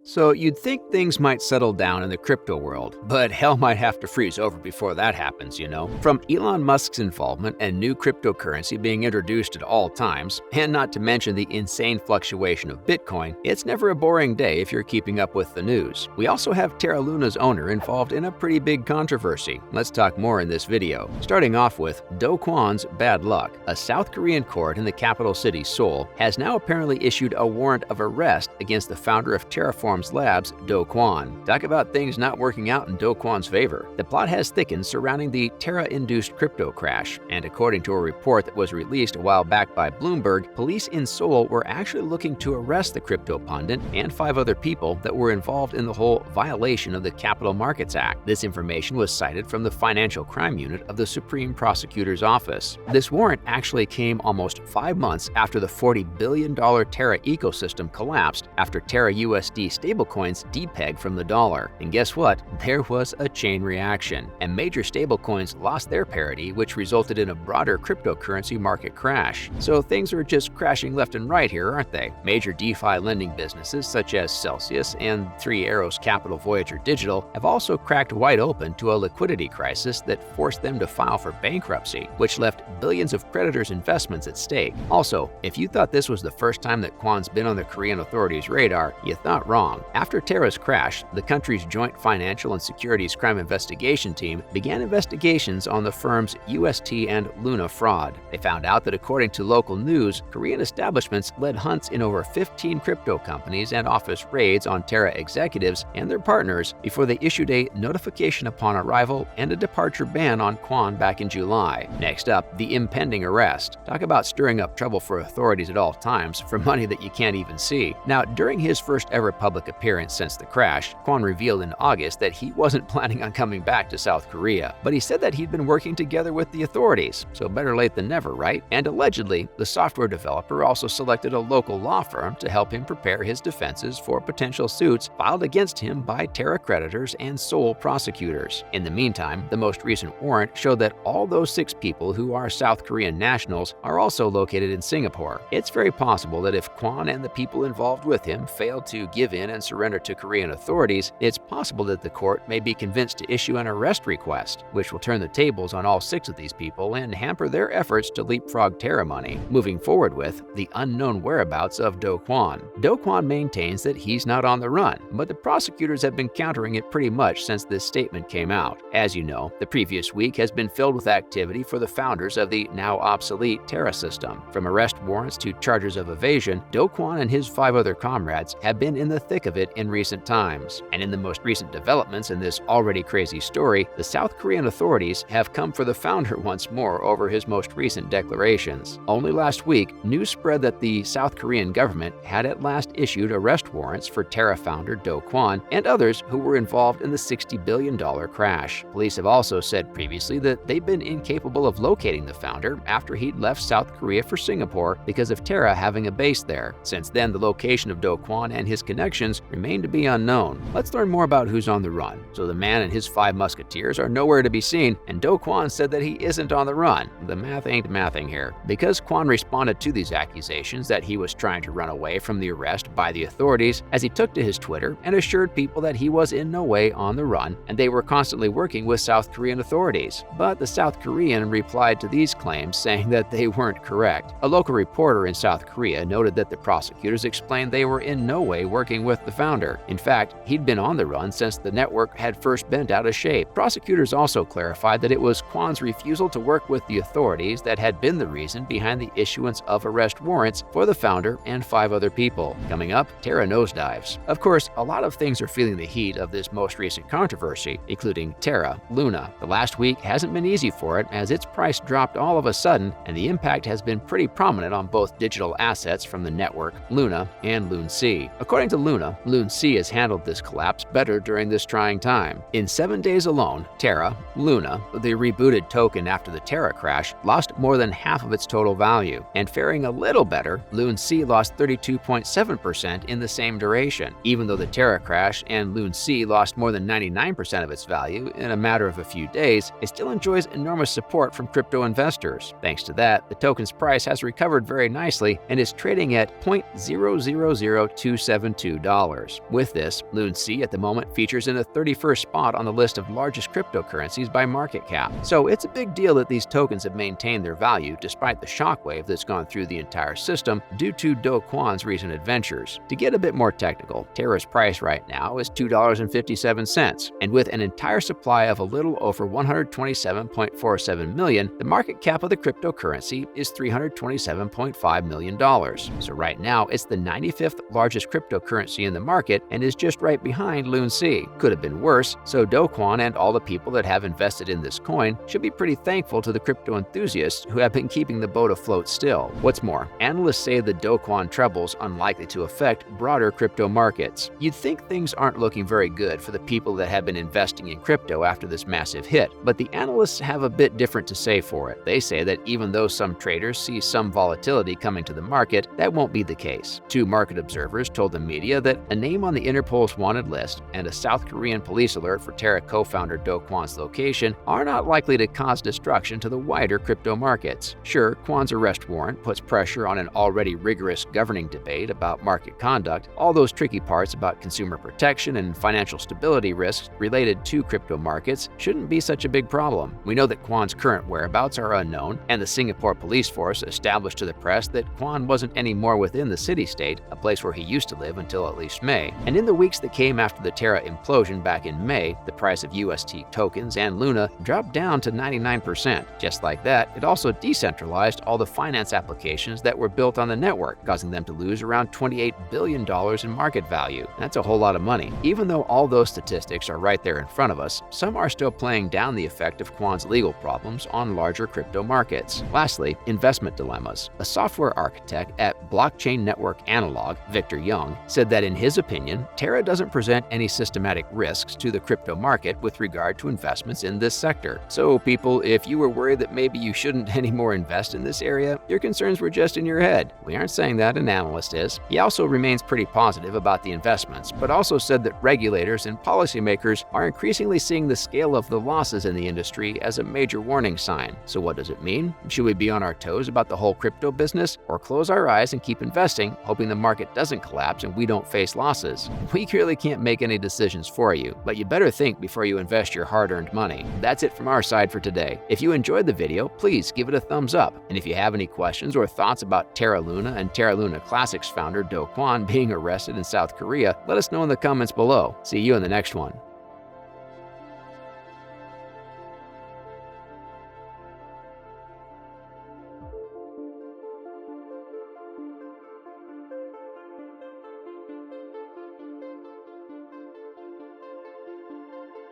So you'd think things might settle down in the crypto world, but hell might have to freeze over before that happens, you know? From Elon Musk's involvement and new cryptocurrency being introduced at all times, and not to mention the insane fluctuation of Bitcoin, it's never a boring day if you're keeping up with the news. We also have Terra Luna's owner involved in a pretty big controversy. Let's talk more in this video. Starting off with Do Kwon's bad luck. A South Korean court in the capital city Seoul has now apparently issued a warrant of arrest against the founder of Terraform Labs, Do Kwon. Talk about things not working out in Do Kwon's favor. The plot has thickened surrounding the Terra-induced crypto crash, and according to a report that was released a while back by Bloomberg, police in Seoul were actually looking to arrest the crypto pundit and 5 other people that were involved in the whole violation of the Capital Markets Act. This information was cited from the Financial Crime Unit of the Supreme Prosecutor's Office. This warrant actually came almost 5 months after the $40 billion Terra ecosystem collapsed after Terra USD stablecoins depegged from the dollar. And guess what? There was a chain reaction, and major stablecoins lost their parity, which resulted in a broader cryptocurrency market crash. So things are just crashing left and right here, aren't they? Major DeFi lending businesses such as Celsius and Three Arrows Capital Voyager Digital have also cracked wide open to a liquidity crisis that forced them to file for bankruptcy, which left billions of creditors' investments at stake. Also, if you thought this was the first time that Kwon's been on the Korean authorities' radar, you thought wrong. After Terra's crash, the country's Joint Financial and Securities Crime Investigation Team began investigations on the firm's UST and Luna fraud. They found out that according to local news, Korean establishments led hunts in over 15 crypto companies and office raids on Terra executives and their partners before they issued a notification upon arrival and a departure ban on Kwon back in July. Next up, the impending arrest. Talk about stirring up trouble for authorities at all times for money that you can't even see. Now, during his first ever public appearance since the crash, Kwon revealed in August that he wasn't planning on coming back to South Korea, but he said that he'd been working together with the authorities, so better late than never, right? And allegedly, the software developer also selected a local law firm to help him prepare his defenses for potential suits filed against him by Terra creditors and Seoul prosecutors. In the meantime, the most recent warrant showed that all those 6 people who are South Korean nationals are also located in Singapore. It's very possible that if Kwon and the people involved with him fail to give in and surrender to Korean authorities, it's possible that the court may be convinced to issue an arrest request, which will turn the tables on all 6 of these people and hamper their efforts to leapfrog Terra money. Moving forward with the unknown whereabouts of Do Kwon. Do Kwon maintains that he's not on the run, but the prosecutors have been countering it pretty much since this statement came out. As you know, the previous week has been filled with activity for the founders of the now obsolete Terra system. From arrest warrants to charges of evasion, Do Kwon and his 5 other comrades have been in the thick of it in recent times. And in the most recent developments in this already crazy story, the South Korean authorities have come for the founder once more over his most recent declarations. Only last week, news spread that the South Korean government had at last issued arrest warrants for Terra founder Do Kwon and others who were involved in the $60 billion crash. Police have also said previously that they've been incapable of locating the founder after he'd left South Korea for Singapore because of Terra having a base there. Since then, the location of Do Kwon and his connections remain to be unknown. Let's learn more about who's on the run. So the man and his 5 musketeers are nowhere to be seen, and Do Kwon said that he isn't on the run. The math ain't mathing here. Because Kwon responded to these accusations that he was trying to run away from the arrest by the authorities, as he took to his Twitter and assured people that he was in no way on the run and they were constantly working with South Korean authorities. But the South Korean replied to these claims saying that they weren't correct. A local reporter in South Korea noted that the prosecutors explained they were in no way working with the founder. In fact, he'd been on the run since the network had first bent out of shape. Prosecutors also clarified that it was Kwon's refusal to work with the authorities that had been the reason behind the issuance of arrest warrants for the founder and 5 other people. Coming up, Terra nosedives. Of course, a lot of things are feeling the heat of this most recent controversy, including Terra Luna. The last week hasn't been easy for it as its price dropped all of a sudden, and the impact has been pretty prominent on both digital assets from the network, Luna and LunC. According to Luna, LunC has handled this collapse better during this trying time. In 7 days alone, Terra, Luna, the rebooted token after the Terra crash, lost more than half of its total value. And faring a little better, LunC lost 32.7% in the same duration. Even though the Terra crash and LunC lost more than 99% of its value in a matter of a few days, it still enjoys enormous support from crypto investors. Thanks to that, the token's price has recovered very nicely and is trading at $0.000272. With this, Loon C at the moment features in the 31st spot on the list of largest cryptocurrencies by market cap. So it's a big deal that these tokens have maintained their value despite the shockwave that's gone through the entire system due to Do Kwon's recent adventures. To get a bit more technical, Terra's price right now is $2.57, and with an entire supply of a little over 127.47 million, the market cap of the cryptocurrency is $327.5 million. So right now, it's the 95th largest cryptocurrency in the market and is just right behind Loon C. Could have been worse, so Do Kwon and all the people that have invested in this coin should be pretty thankful to the crypto enthusiasts who have been keeping the boat afloat still. What's more, analysts say the Do Kwon trouble's unlikely to affect broader crypto markets. You'd think things aren't looking very good for the people that have been investing in crypto after this massive hit, but the analysts have a bit different to say for it. They say that even though some traders see some volatility coming to the market, that won't be the case. Two market observers told the media that a name on the Interpol's wanted list and a South Korean police alert for Terra co-founder Do Kwon's location are not likely to cause destruction to the wider crypto markets. Sure, Kwon's arrest warrant puts pressure on an already rigorous governing debate about market conduct. All those tricky parts about consumer protection and financial stability risks related to crypto markets shouldn't be such a big problem. We know that Kwon's current whereabouts are unknown, and the Singapore police force established to the press that Kwon wasn't anymore within the city-state, a place where he used to live until at least May. And in the weeks that came after the Terra implosion back in May, the price of UST tokens and Luna dropped down to 99%. Just like that, it also decentralized all the finance applications that were built on the network, causing them to lose around $28 billion in market value. That's a whole lot of money. Even though all those statistics are right there in front of us, some are still playing down the effect of Kwon's legal problems on larger crypto markets. Lastly, investment dilemmas. A software architect at Blockchain Network Analog, Victor Young, said that in his opinion, Terra doesn't present any systematic risks to the crypto market with regard to investments in this sector. So people, if you were worried that maybe you shouldn't anymore invest in this area, your concerns were just in your head. We aren't saying that, an analyst is. He also remains pretty positive about the investments, but also said that regulators and policymakers are increasingly seeing the scale of the losses in the industry as a major warning sign. So what does it mean? Should we be on our toes about the whole crypto business, or close our eyes and keep investing, hoping the market doesn't collapse and we don't face losses? We clearly can't make any decisions for you, but you better think before you invest your hard-earned money. That's it from our side for today. If you enjoyed the video, please give it a thumbs up. And if you have any questions or thoughts about Terra Luna and Terra Luna Classics founder Do Kwon being arrested in South Korea, let us know in the comments below. See you in the next one.